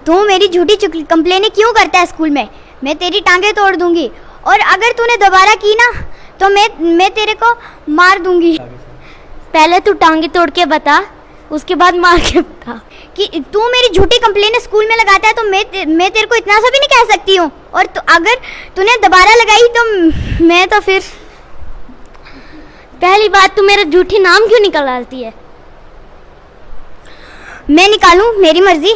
तू मेरी झूठी कंप्लेनें क्यों करता है स्कूल में? मैं तेरी टांगे तोड़ दूंगी, और अगर तूने दोबारा की ना तो मैं तेरे को मार दूंगी। पहले तू टांगे तोड़ के बता, उसके बाद मार के बता। कि तू मेरी झूठी कंप्लेनें स्कूल में लगाता है तो मैं तेरे को इतना सा भी नहीं कह सकती हूँ, और अगर तूने दोबारा लगाई तो मैं तो फिर। पहली बात, तू मेरा झूठी नाम क्यों निकालती है? मैं निकालूं, मेरी मर्जी।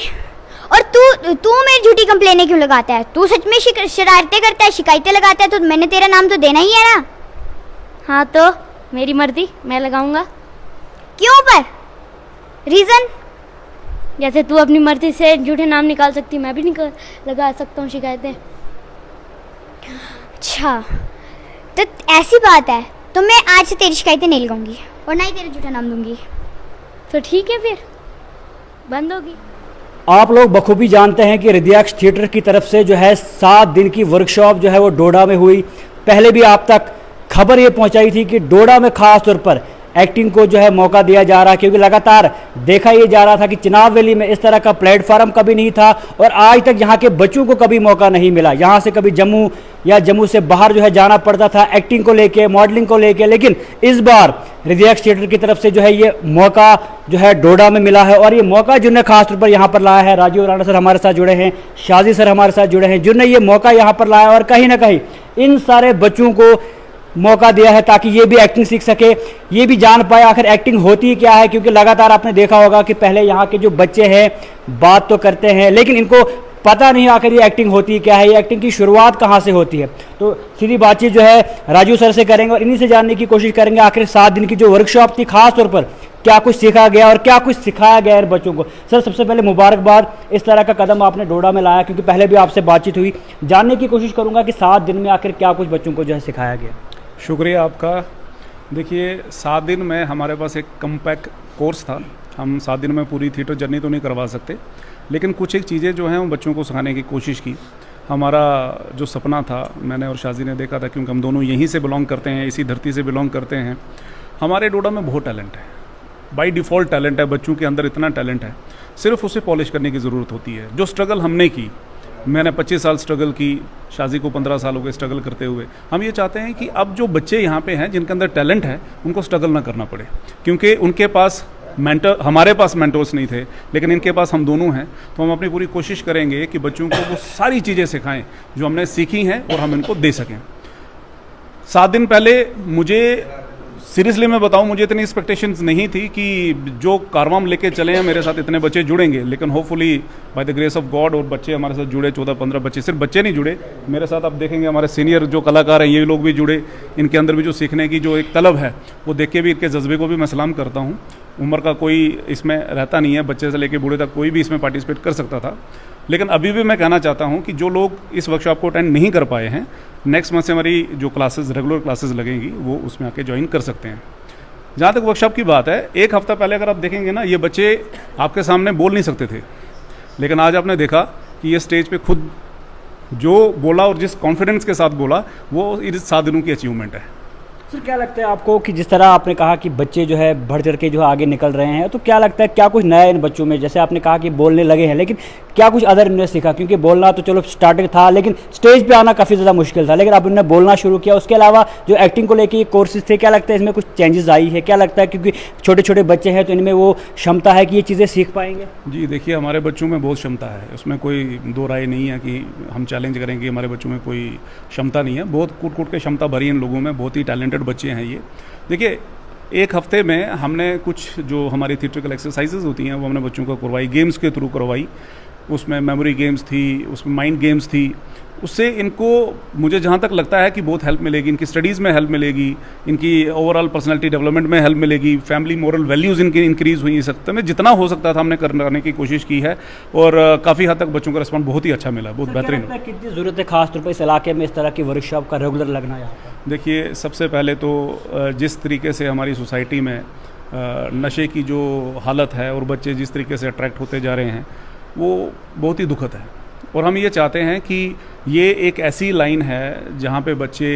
और तू मेरी झूठी कंप्लेनें क्यों लगाता है? तू सच में शरारतें करता है, शिकायतें लगाता है, तो मैंने तेरा नाम तो देना ही है ना। हाँ तो मेरी मर्जी, मैं लगाऊंगा। क्यों पर? रीज़न? जैसे तू अपनी मर्जी से झूठे नाम निकाल सकती, मैं भी लगा सकता हूँ शिकायतें। अच्छा, तो ऐसी बात है, तो मैं आज से तेरी शिकायतें नहीं लगाऊंगी और ना ही तेरा झूठा नाम दूंगी। तो ठीक है, फिर बंद होगी। आप लोग बखूबी जानते हैं कि हृदयाक्ष थिएटर की तरफ से जो है 7 दिन की वर्कशॉप जो है वो डोडा में हुई। पहले भी आप तक खबर ये पहुंचाई थी कि डोडा में खास तौर पर एक्टिंग को जो है मौका दिया जा रहा है, क्योंकि लगातार देखा ये जा रहा था कि चिनाब वैली में इस तरह का प्लेटफार्म कभी नहीं था और आज तक यहाँ के बच्चों को कभी मौका नहीं मिला। यहाँ से कभी जम्मू या जम्मू से बाहर जो है जाना पड़ता था एक्टिंग को लेके, मॉडलिंग को लेके, लेकिन इस बार हृदयाक्ष थिएटर की तरफ से जो है ये मौका जो है डोडा में मिला है। और ये मौका जिन्होंने खासतौर पर यहाँ पर लाया है, राजीव राणा सर हमारे साथ जुड़े हैं, शाजी सर हमारे साथ जुड़े हैं, जिन्होंने ये मौका यहाँ पर लाया और कहीं ना कहीं इन सारे बच्चों को मौका दिया है ताकि ये भी एक्टिंग सीख सके, ये भी जान पाए आखिर एक्टिंग होती क्या है। क्योंकि लगातार आपने देखा होगा कि पहले यहाँ के जो बच्चे हैं बात तो करते हैं, लेकिन इनको पता नहीं आखिर ये एक्टिंग होती क्या है, ये एक्टिंग की शुरुआत कहाँ से होती है। तो सीधी बातचीत जो है राजू सर से करेंगे और इन्हीं से जानने की कोशिश करेंगे आखिर 7 दिन की जो वर्कशॉप थी खास तौर पर क्या कुछ सीखा गया और क्या कुछ सिखाया गया है बच्चों को। सर, सबसे पहले मुबारकबाद, इस तरह का कदम आपने डोडा में लाया, क्योंकि पहले भी आपसे बातचीत हुई। जानने की कोशिश करूँगा कि 7 दिन में आखिर क्या कुछ बच्चों को जो है सिखाया गया। शुक्रिया आपका। देखिए, 7 दिन में हमारे पास एक कम्पैक्ट कोर्स था। हम 7 दिन में पूरी थिएटर जर्नी तो नहीं करवा सकते, लेकिन कुछ एक चीज़ें जो हैं वो बच्चों को सिखाने की कोशिश की। हमारा जो सपना था, मैंने और शाजी ने देखा था, क्योंकि हम दोनों यहीं से बिलोंग करते हैं, इसी धरती से बिलोंग करते हैं। हमारे डोडा में बहुत टैलेंट है, बाय डिफ़ॉल्ट टैलेंट है, बच्चों के अंदर इतना टैलेंट है, सिर्फ उसे पॉलिश करने की ज़रूरत होती है। जो स्ट्रगल हमने की, मैंने 25 साल स्ट्रगल की, शाजी को 15 साल हो गए स्ट्रगल करते हुए। हम ये चाहते हैं कि अब जो बच्चे यहाँ पे हैं जिनके अंदर टैलेंट है, उनको स्ट्रगल ना करना पड़े, क्योंकि उनके पास हमारे पास मेंटर्स नहीं थे, लेकिन इनके पास हम दोनों हैं। तो हम अपनी पूरी कोशिश करेंगे कि बच्चों को वो सारी चीज़ें सिखाएं जो हमने सीखी हैं और हम इनको दे सकें। 7 दिन पहले मुझे सीरियसली मैं बताऊं, मुझे इतनी एक्सपेक्टेशंस नहीं थी कि जो कारवां लेके चले हैं मेरे साथ इतने बच्चे जुड़ेंगे, लेकिन hopefully by the grace of God और बच्चे हमारे साथ जुड़े। 14-15 बच्चे, सिर्फ बच्चे नहीं जुड़े मेरे साथ, आप देखेंगे हमारे सीनियर जो कलाकार हैं ये लोग भी जुड़े। इनके अंदर भी जो सीखने की जो एक तलब है वो देख के भी इनके जज्बे को भी मैं सलाम करता हूँ। उम्र का कोई इसमें रहता नहीं है, बच्चे से लेकर बूढ़े तक कोई भी इसमें पार्टिसिपेट कर सकता था। लेकिन अभी भी मैं कहना चाहता हूँ कि जो लोग इस वर्कशॉप को अटेंड नहीं कर पाए हैं, नेक्स्ट मंथ से हमारी जो क्लासेस रेगुलर क्लासेस लगेंगी वो उसमें आके ज्वाइन कर सकते हैं। जहाँ तक वर्कशॉप की बात है, 1 हफ्ता पहले अगर आप देखेंगे ना, ये बच्चे आपके सामने बोल नहीं सकते थे, लेकिन आज आपने देखा कि ये स्टेज पे खुद जो बोला और जिस कॉन्फिडेंस के साथ बोला, वो इस 7 दिनों की अचीवमेंट है। सर, क्या लगता है आपको कि जिस तरह आपने कहा कि बच्चे जो है बढ़ चढ़ के जो है आगे निकल रहे हैं, तो क्या लगता है क्या कुछ नया इन बच्चों में? जैसे आपने कहा कि बोलने लगे हैं, लेकिन क्या कुछ अदर इन्होंने सीखा? क्योंकि बोलना तो चलो स्टार्टिंग था, लेकिन स्टेज पे आना काफ़ी ज़्यादा मुश्किल था, लेकिन अब इन्होंने बोलना शुरू किया। उसके अलावा जो एक्टिंग को लेके कोर्सेज थे, क्या लगता है इसमें कुछ चेंजेस आई है? क्या लगता है, क्योंकि छोटे छोटे बच्चे हैं तो इनमें वो क्षमता है कि ये चीज़ें सीख पाएंगे? जी देखिए, हमारे बच्चों में बहुत क्षमता है, उसमें कोई दो राय नहीं है कि हम चैलेंज करेंगे हमारे बच्चों में कोई क्षमता नहीं है। बहुत कूट कूट के क्षमता भरी इन लोगों में, बहुत ही टैलेंटेड बच्चे हैं ये। देखिए, 1 हफ्ते में हमने कुछ जो हमारी थिएट्रिकल एक्सरसाइजेज होती हैं वो हमने बच्चों को करवाई, गेम्स के थ्रू करवाई। उसमें मेमोरी गेम्स थी, उसमें माइंड गेम्स थी। उससे इनको, मुझे जहाँ तक लगता है कि बहुत हेल्प मिलेगी, इनकी स्टडीज़ में हेल्प मिलेगी, इनकी ओवरऑल पर्सनालिटी डेवलपमेंट में हेल्प मिलेगी, फैमिली मोरल वैल्यूज़ इनकी इंक्रीज़ हुई। इस सकते में जितना हो सकता था हमने करने की कोशिश की है और काफ़ी हद तक बच्चों का रिस्पॉन्स बहुत ही अच्छा मिला, बहुत बेहतरीन। कितनी ज़रूरत है खासतौर पर इस इलाके में इस तरह की वर्कशॉप का रेगुलर लगना? यहाँ देखिए, सबसे पहले तो जिस तरीके से हमारी सोसाइटी में नशे की जो हालत है और बच्चे जिस तरीके से अट्रैक्ट होते जा रहे हैं, वो बहुत ही दुखद है। और हम ये चाहते हैं कि ये एक ऐसी लाइन है जहाँ पे बच्चे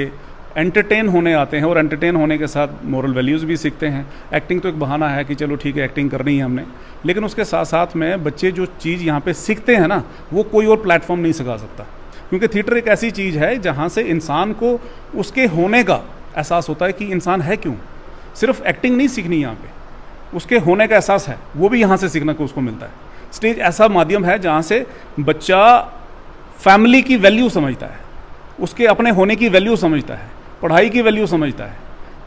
एंटरटेन होने आते हैं और एंटरटेन होने के साथ मोरल वैल्यूज़ भी सीखते हैं। एक्टिंग तो एक बहाना है कि चलो ठीक है एक्टिंग करनी है हमने, लेकिन उसके साथ साथ में बच्चे जो चीज़ यहाँ पे सीखते हैं ना, वो कोई और प्लेटफॉर्म नहीं सिखा सकता, क्योंकि थिएटर एक ऐसी चीज़ है जहाँ से इंसान को उसके होने का एहसास होता है कि इंसान है क्यों। सिर्फ एक्टिंग नहीं सीखनी यहाँ पे, उसके होने का एहसास है वो भी यहाँ से सीखने को उसको मिलता है। स्टेज ऐसा माध्यम है जहाँ से बच्चा फैमिली की वैल्यू समझता है, उसके अपने होने की वैल्यू समझता है, पढ़ाई की वैल्यू समझता है,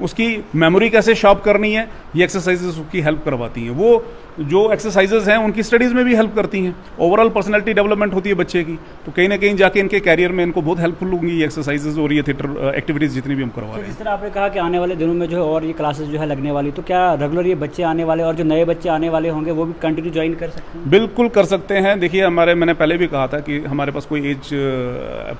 उसकी मेमोरी कैसे शार्प करनी है, ये एक्सरसाइजेस उसकी हेल्प करवाती हैं। वो जो एक्सरसाइजेस हैं उनकी स्टडीज़ में भी हेल्प करती हैं, ओवरऑल पर्सनैलिटी डेवलपमेंट होती है बच्चे की। तो कहीं ना कहीं जाके इनके कैरियर में इनको बहुत हेल्पफुल होंगी ये एक्सरसाइजेज और ये थिएटर एक्टिविटीज़ जितनी भी हम करवा रहे हैं। जिस तरह आपने कहा कि आने वाले दिनों में जो है और ये क्लासेस जो है लगने वाली, तो क्या रेगुलर ये बच्चे आने वाले और जो नए बच्चे आने वाले होंगे वो भी कंटिन्यू ज्वाइन कर सकते हैं? बिल्कुल कर सकते हैं। देखिए मैंने पहले भी कहा था कि हमारे पास कोई एज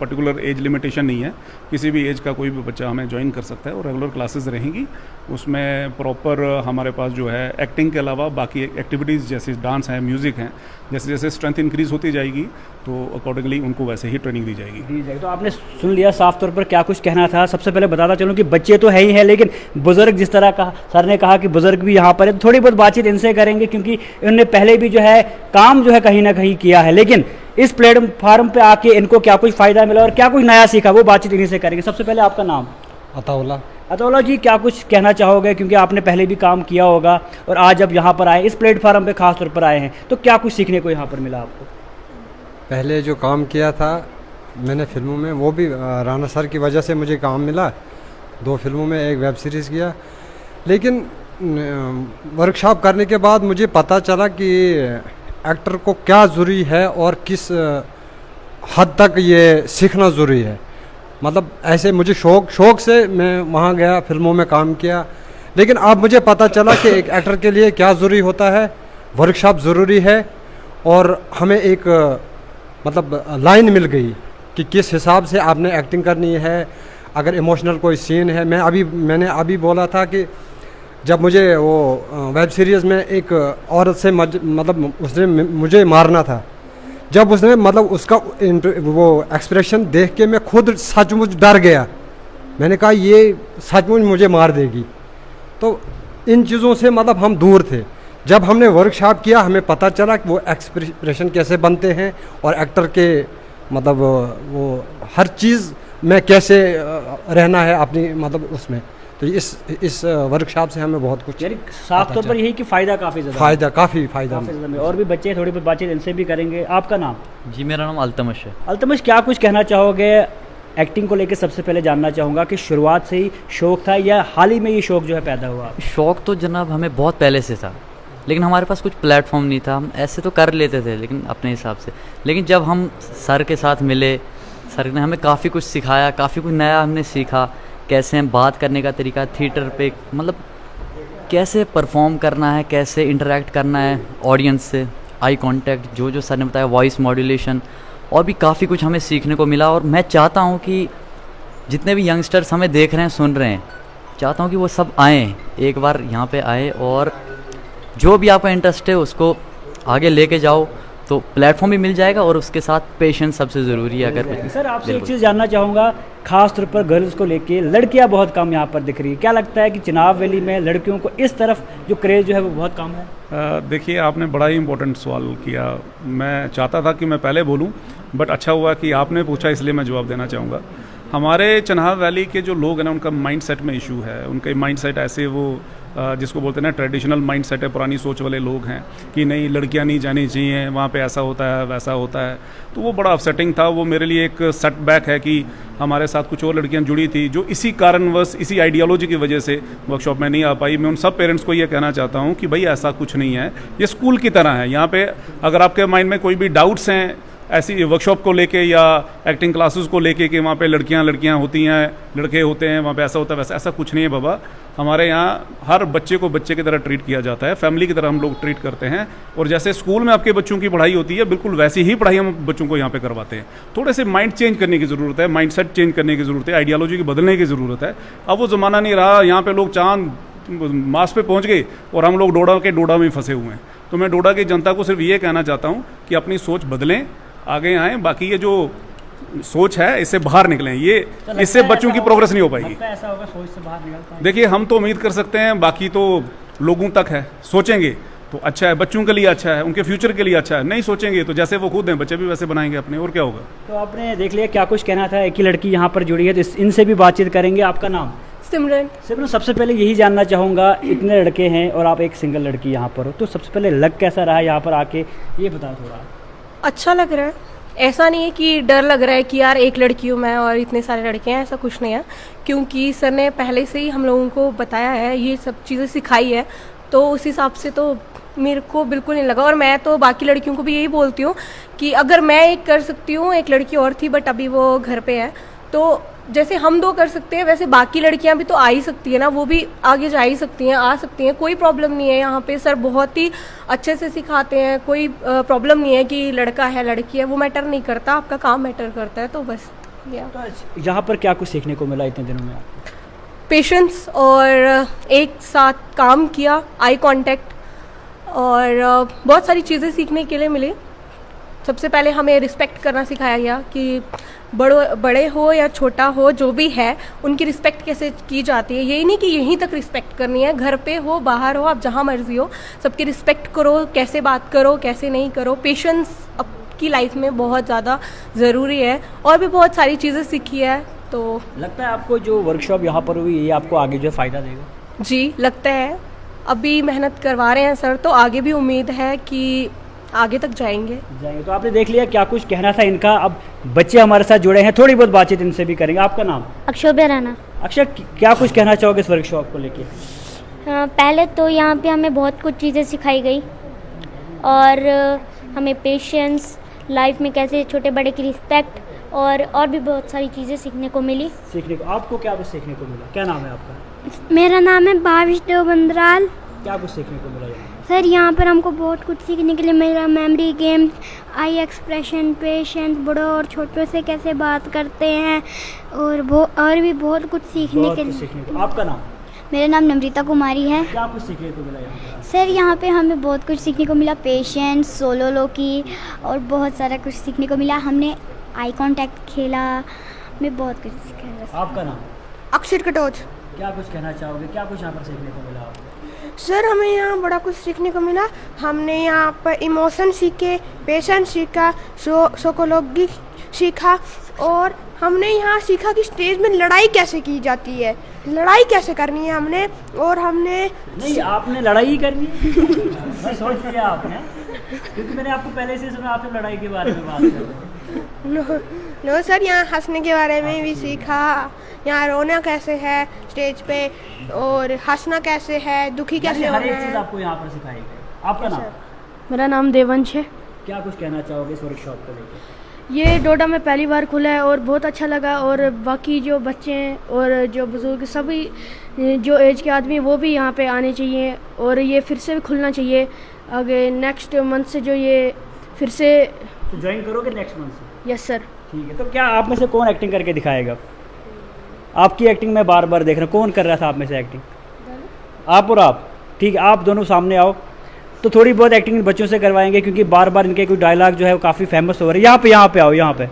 पर्टिकुलर एज लिमिटेशन नहीं है, किसी भी एज का कोई भी बच्चा हमें ज्वाइन कर सकता है और रेगुलर क्लासेस रहेंगी। उसमें प्रॉपर हमारे पास जो है एक्टिंग के अलावा बाकी एक्टिविटीज़ जैसे डांस है, म्यूज़िक है, जैसे जैसे स्ट्रेंथ इंक्रीज़ होती जाएगी तो अकॉर्डिंगली उनको वैसे ही ट्रेनिंग दी जाएगी। तो आपने सुन लिया साफ तौर पर क्या कुछ कहना था। सबसे पहले बताता चलूँ कि बच्चे तो है ही हैं, लेकिन बुज़ुर्ग जिस तरह का सर ने कहा कि बुज़ुर्ग भी यहाँ पर है, थोड़ी बहुत बातचीत इनसे करेंगे क्योंकि इन्होंने पहले भी जो है काम जो है कहीं ना कहीं किया है, लेकिन इस प्लेटफॉर्म पे आके इनको क्या कुछ फ़ायदा मिला और क्या कुछ नया सीखा वो बातचीत इन्हीं से करेंगे। सबसे पहले आपका नाम? अताउल्ला। अताउल्ला जी, क्या कुछ कहना चाहोगे, क्योंकि आपने पहले भी काम किया होगा और आज जब यहाँ पर आए इस प्लेटफॉर्म पे खास तौर पर आए हैं, तो क्या कुछ सीखने को यहाँ पर मिला आपको? पहले जो काम किया था मैंने फिल्मों में, वो भी राणा सर की वजह से मुझे काम मिला। 2 फिल्मों में, एक वेब सीरीज़ किया। लेकिन वर्कशॉप करने के बाद मुझे पता चला कि एक्टर को क्या ज़रूरी है और किस हद तक ये सीखना ज़रूरी है। मतलब ऐसे मुझे शौक से मैं वहाँ गया, फिल्मों में काम किया, लेकिन अब मुझे पता चला कि एक एक्टर के लिए क्या ज़रूरी होता है। वर्कशॉप ज़रूरी है और हमें एक मतलब लाइन मिल गई कि किस हिसाब से आपने एक्टिंग करनी है। अगर इमोशनल कोई सीन है, मैंने अभी बोला था कि जब मुझे वो वेब सीरीज़ में एक औरत से मतलब उसने मुझे मारना था, जब उसने मतलब उसका वो एक्सप्रेशन देख के मैं खुद सचमुच डर गया। मैंने कहा ये सचमुच मुझे मार देगी। तो इन चीज़ों से मतलब हम दूर थे। जब हमने वर्कशॉप किया हमें पता चला कि वो एक्सप्रेशन कैसे बनते हैं और एक्टर के मतलब वो हर चीज़ में कैसे रहना है अपनी मतलब उसमें। तो इस वर्कशॉप से हमें बहुत कुछ, यानी साफ तौर पर यही कि फ़ायदा काफ़ी ज़्यादा, काफ़ी फ़ायदा। और भी बच्चे थोड़ी बहुत बातचीत इनसे भी करेंगे। आपका नाम? जी, मेरा नाम अल्तमश है। अल्तमश, क्या कुछ कहना चाहोगे एक्टिंग को लेकर? सबसे पहले जानना चाहूँगा कि शुरुआत से ही शौक़ था या हाल ही में ये शौक़ जो है पैदा हुआ? शौक़ तो जनाब हमें बहुत पहले से था, लेकिन हमारे पास कुछ प्लेटफॉर्म नहीं था। हम ऐसे तो कर लेते थे लेकिन अपने हिसाब से। लेकिन जब हम सर के साथ मिले, सर ने हमें काफ़ी कुछ सिखाया, काफ़ी कुछ नया हमने सीखा। कैसे हम बात करने का तरीका थिएटर पे, मतलब कैसे परफॉर्म करना है, कैसे इंटरेक्ट करना है ऑडियंस से, आई कांटेक्ट, जो सर ने बताया, वॉइस मॉड्यूलेशन, और भी काफ़ी कुछ हमें सीखने को मिला। और मैं चाहता हूँ कि जितने भी यंगस्टर्स हमें देख रहे हैं, सुन रहे हैं, चाहता हूँ कि वो सब आएँ, एक बार यहाँ पे आए और जो भी आपका इंटरेस्ट है उसको आगे लेके जाओ, तो प्लेटफॉर्म भी मिल जाएगा और उसके साथ पेशेंस सबसे ज़रूरी है। अगर कुछ सर आपसे एक चीज़ जानना चाहूँगा, खास तौर पर गर्ल्स को लेके लड़कियाँ बहुत कम यहाँ पर दिख रही है। क्या लगता है कि चिनाब वैली में लड़कियों को इस तरफ जो क्रेज़ जो है वो बहुत कम है? देखिए, आपने बड़ा ही इम्पोर्टेंट सवाल किया। मैं चाहता था कि मैं पहले बोलूं, बट अच्छा हुआ कि आपने पूछा, इसलिए मैं जवाब देना चाहूँगा। हमारे चिनाब वैली के जो लोग हैं ना, उनका माइंड सेट में इशू है। उनका माइंड सेट ऐसे वो जिसको बोलते हैं ना ट्रेडिशनल माइंड सेट है, पुरानी सोच वाले लोग हैं कि नहीं लड़कियां नहीं जानी चाहिए, वहाँ पे ऐसा होता है वैसा होता है। तो वो बड़ा अपसेटिंग था। वो मेरे लिए एक सेटबैक है कि हमारे साथ कुछ और लड़कियां जुड़ी थी जो इसी कारणवश, इसी आइडियोलॉजी की वजह से वर्कशॉप में नहीं आ पाई। मैं उन सब पेरेंट्स को ये कहना चाहता हूँ कि भाई ऐसा कुछ नहीं है, ये स्कूल की तरह है। यहाँ पे अगर आपके माइंड में कोई भी डाउट्स हैं ऐसी वर्कशॉप को लेके या एक्टिंग क्लासेस को लेके कि वहाँ पे लड़कियाँ होती हैं, लड़के होते हैं, वहाँ पे ऐसा होता है वैसा, ऐसा कुछ नहीं है बाबा। हमारे यहाँ हर बच्चे को बच्चे की तरह ट्रीट किया जाता है, फैमिली की तरह हम लोग ट्रीट करते हैं। और जैसे स्कूल में आपके बच्चों की पढ़ाई होती है, बिल्कुल वैसी ही पढ़ाई हम बच्चों को यहाँ पे करवाते हैं। थोड़े से माइंड चेंज करने की ज़रूरत है, माइंड सेट चेंज करने की ज़रूरत है, आइडियोलॉजी की बदलने की ज़रूरत है। अब वो ज़माना नहीं रहा, यहाँ पे लोग चांद मास पे पहुँच गए और हम लोग डोडा में फंसे हुए हैं। तो मैं डोडा की जनता को सिर्फ ये कहना चाहता हूँ कि अपनी सोच बदलें, आगे आएँ। बाकी ये जो सोच है, इससे बाहर निकलें। ये इससे बच्चों की प्रोग्रेस नहीं हो पाएगी। ऐसा होगा सोच से बाहर निकलता है। देखिए हम तो उम्मीद कर सकते हैं, बाकी तो लोगों तक है। सोचेंगे तो अच्छा है, बच्चों के लिए अच्छा है, उनके फ्यूचर के लिए अच्छा है। नहीं सोचेंगे तो जैसे वो खुद हैं बच्चे भी वैसे बनाएंगे अपने, और क्या होगा। तो आपने देख लिया क्या कुछ कहना था। एक ही लड़की यहाँ पर जुड़ी है तो इनसे भी बातचीत करेंगे। आपका नाम? सिमरन। सिमरन, सबसे पहले यही जानना चाहूँगा, इतने लड़के हैं और आप एक सिंगल लड़की यहाँ पर हो, तो सबसे पहले लग कैसा रहा यहाँ पर आके, ये बताओ थोड़ा। अच्छा लग रहा है, ऐसा नहीं है कि डर लग रहा है कि यार एक लड़की हूँ मैं और इतने सारे लड़के हैं, ऐसा कुछ नहीं है। क्योंकि सर ने पहले से ही हम लोगों को बताया है, ये सब चीज़ें सिखाई है, तो उस हिसाब से तो मेरे को बिल्कुल नहीं लगा। और मैं तो बाकी लड़कियों को भी यही बोलती हूँ कि अगर मैं एक कर सकती हूँ, एक लड़की और थी बट अभी वो घर पे है, तो जैसे हम दो कर सकते हैं वैसे बाकी लड़कियां भी तो आ ही सकती है ना, वो भी आगे जा ही सकती हैं, आ सकती हैं, कोई प्रॉब्लम नहीं है। यहाँ पे सर बहुत ही अच्छे से सिखाते हैं, कोई प्रॉब्लम नहीं है कि लड़का है लड़की है, वो मैटर नहीं करता, आपका काम मैटर करता है। तो बस यहाँ पर क्या कुछ सीखने को मिला इतने दिनों में आपको? पेशेंस और एक साथ काम किया, आई कांटेक्ट, और बहुत सारी चीज़ें सीखने के लिए मिली। सबसे पहले हमें रिस्पेक्ट करना सिखाया गया कि बड़े हो या छोटा हो, जो भी है उनकी रिस्पेक्ट कैसे की जाती है। यही नहीं कि यहीं तक रिस्पेक्ट करनी है, घर पे हो बाहर हो आप जहाँ मर्जी हो, सबकी रिस्पेक्ट करो, कैसे बात करो कैसे नहीं करो। पेशेंस आपकी लाइफ में बहुत ज़्यादा ज़रूरी है, और भी बहुत सारी चीज़ें सीखी है। तो लगता है आपको जो वर्कशॉप यहाँ पर हुई ये आपको आगे जो फ़ायदा देगा? जी लगता है, अभी मेहनत करवा रहे हैं सर, तो आगे भी उम्मीद है कि आगे तक जाएंगे। तो आपने देख लिया क्या कुछ कहना था इनका। अब बच्चे हमारे साथ जुड़े हैं, थोड़ी बहुत बातचीत इनसे भी करेंगे। आपका नाम? अक्षोभ्य राणा। अक्षय, क्या कुछ कहना चाहोगे इस वर्कशॉप को लेके? पहले तो यहाँ पे हमें बहुत कुछ चीज़ें सिखाई गई, और हमें पेशेंस, लाइफ में कैसे छोटे बड़े की रिस्पेक्ट, और भी बहुत सारी चीज़ें सीखने को मिली। सीखने को आपको क्या कुछ सीखने को मिला? क्या नाम है आपका? मेरा नाम है भाविश देव बंदराल। क्या कुछ सीखने को मिला यहाँ? सर यहाँ पर हमको बहुत कुछ सीखने के लिए मिला। मेमोरी गेम्स, आई एक्सप्रेशन, पेशेंस, बड़ों और छोटों से कैसे बात करते हैं, और भी बहुत कुछ सीखने के लिए। आपका नाम? मेरा नाम नम्रता कुमारी है। क्या कुछ सीखने को मिला यहाँ पर? सर यहाँ पे हमें बहुत कुछ सीखने को मिला, पेशेंस, सोलो लोकी, और बहुत सारा कुछ सीखने को मिला। हमने आई कांटेक्ट खेला, हमें बहुत कुछ सीखा। आपका नाम? अक्षर कटोच। क्या कुछ कहना चाहोगे, क्या कुछ यहाँ पर सीखने को मिला आपको? सर हमें यहाँ बड़ा कुछ सीखने को मिला। हमने यहाँ पर इमोशन सीखे, पेशेंस सीखा, साइकोलॉजी सीखा, और हमने यहाँ सीखा कि स्टेज में लड़ाई कैसे की जाती है, लड़ाई कैसे करनी है हमने। और हमने नहीं, आपने लड़ाई ही करनी है। मैं सोच लिया आपने, क्योंकि मैंने आपको पहले से सुना आपने लड़ाई के बारे में बात कर रहे हैं। नो सर, यहाँ हंसने के बारे में भी सीखा, यहाँ रोना कैसे है स्टेज पे, और हंसना कैसे है, दुखी कैसे होना हर एक चीज़ है। आपको यहाँ पर सिखाई गई। आपका नाम? मेरा नाम देवंश है। क्या कुछ कहना चाहोगे इस वर्कशॉप को लेकर? ये डोडा में पहली बार खुला है और बहुत अच्छा लगा, और बाकी जो बच्चे हैं और जो बुजुर्ग सभी जो एज के आदमी वो भी यहाँ पे आने चाहिए, और ये फिर से भी खुलना चाहिए आगे नेक्स्ट मंथ से, जो ये फिर से तो ज्वाइन करोगे नेक्स्ट मंथ से? Yes sir. ठीक है, तो क्या आप में से कौन एक्टिंग करके दिखाएगा? आपकी एक्टिंग मैं बार बार देख रहा हूँ, कौन कर रहा था आप में से एक्टिंग? आप और आप? ठीक है, आप दोनों सामने आओ। तो थोड़ी बहुत एक्टिंग बच्चों से करवाएंगे, क्योंकि बार बार इनके कोई डायलॉग जो है वो काफ़ी फेमस हो रहे हैं। यहाँ पे आओ, यहाँ पे,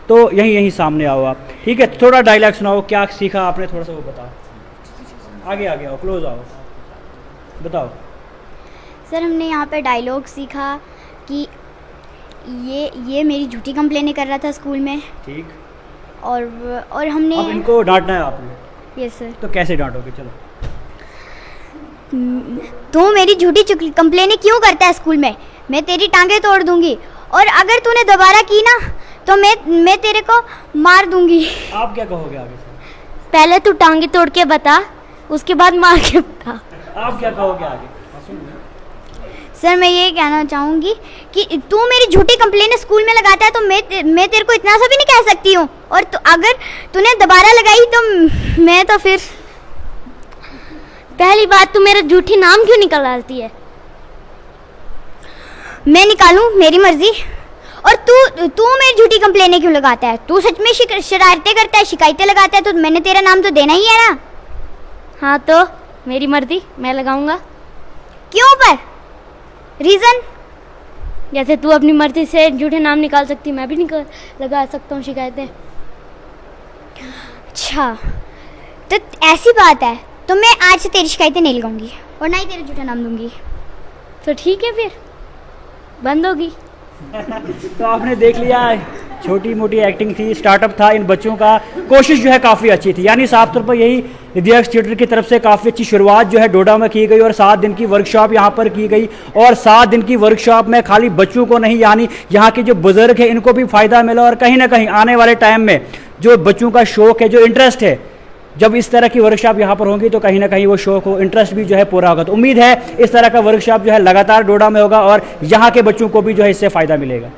तो यहीं सामने आओ आप। ठीक है, थोड़ा डायलॉग सुनाओ, क्या सीखा आपने, थोड़ा सा वो बताओ। आगे आओ, क्लोज आओ, बताओ। सर हमने यहाँ पे डायलॉग सीखा कि ये मेरी झूठी कंप्लेनें कर रहा था स्कूल में। ठीक। और हमने अब इनको डांटना है आपने? Yes sir. तो कैसे डांटोगे? चलो। तू मेरी झूठी कंप्लेनें क्यों करता है स्कूल में? मैं तेरी टांगे तोड़ दूंगी, और अगर तूने दोबारा की ना तो मैं तेरे को मार दूंगी। आप क्या कहोगे आगे से? पहले तू टांगे तोड़ के बता, उसके बाद मार के बता। आप क्या कहोगे आगे? सर मैं ये कहना चाहूँगी कि तू मेरी झूठी कंप्लेनें स्कूल में लगाता है, तो मैं तेरे को इतना सा भी नहीं कह सकती हूँ, और अगर तूने दोबारा लगाई तो मैं तो फिर। पहली बात, तू मेरा झूठी नाम क्यों निकालती है? मैं निकालूं, मेरी मर्जी। और तू मेरी झूठी कंप्लेनें क्यों लगाता है? तू सच में शरारतें करता है, शिकायतें लगाता है, तो मैंने तेरा नाम तो देना ही है ना। हाँ तो मेरी मर्जी, मैं लगाऊंगा। क्यों पर? रीज़न? जैसे तू अपनी मर्जी से झूठे नाम निकाल सकती, मैं भी निकाल लगा सकता हूँ शिकायतें। अच्छा, तो ऐसी बात है, तो मैं आज से तेरी शिकायतें नहीं लगाऊंगी और ना ही तेरा झूठा नाम दूंगी। तो ठीक है, फिर बंद होगी। तो आपने देख लिया, छोटी मोटी एक्टिंग थी, स्टार्टअप था इन बच्चों का, कोशिश जो है काफ़ी अच्छी थी। यानी साफ तौर पर यही रिद्धियाक्स थिएटर की तरफ से काफ़ी अच्छी शुरुआत जो है डोडा में की गई और 7 दिन की वर्कशॉप यहाँ पर की गई। और 7 दिन की वर्कशॉप में खाली बच्चों को नहीं, यानी यहाँ के जो बुजुर्ग हैं इनको भी फ़ायदा मिला। और कहीं ना कहीं आने वाले टाइम में जो बच्चों का शौक है, जो इंटरेस्ट है, जब इस तरह की वर्कशॉप यहाँ पर होंगी तो कहीं ना कहीं वो शौक हो, इंटरेस्ट भी जो है पूरा होगा। तो उम्मीद है इस तरह का वर्कशॉप जो है लगातार डोडा में होगा और यहाँ के बच्चों को भी जो है इससे फ़ायदा मिलेगा।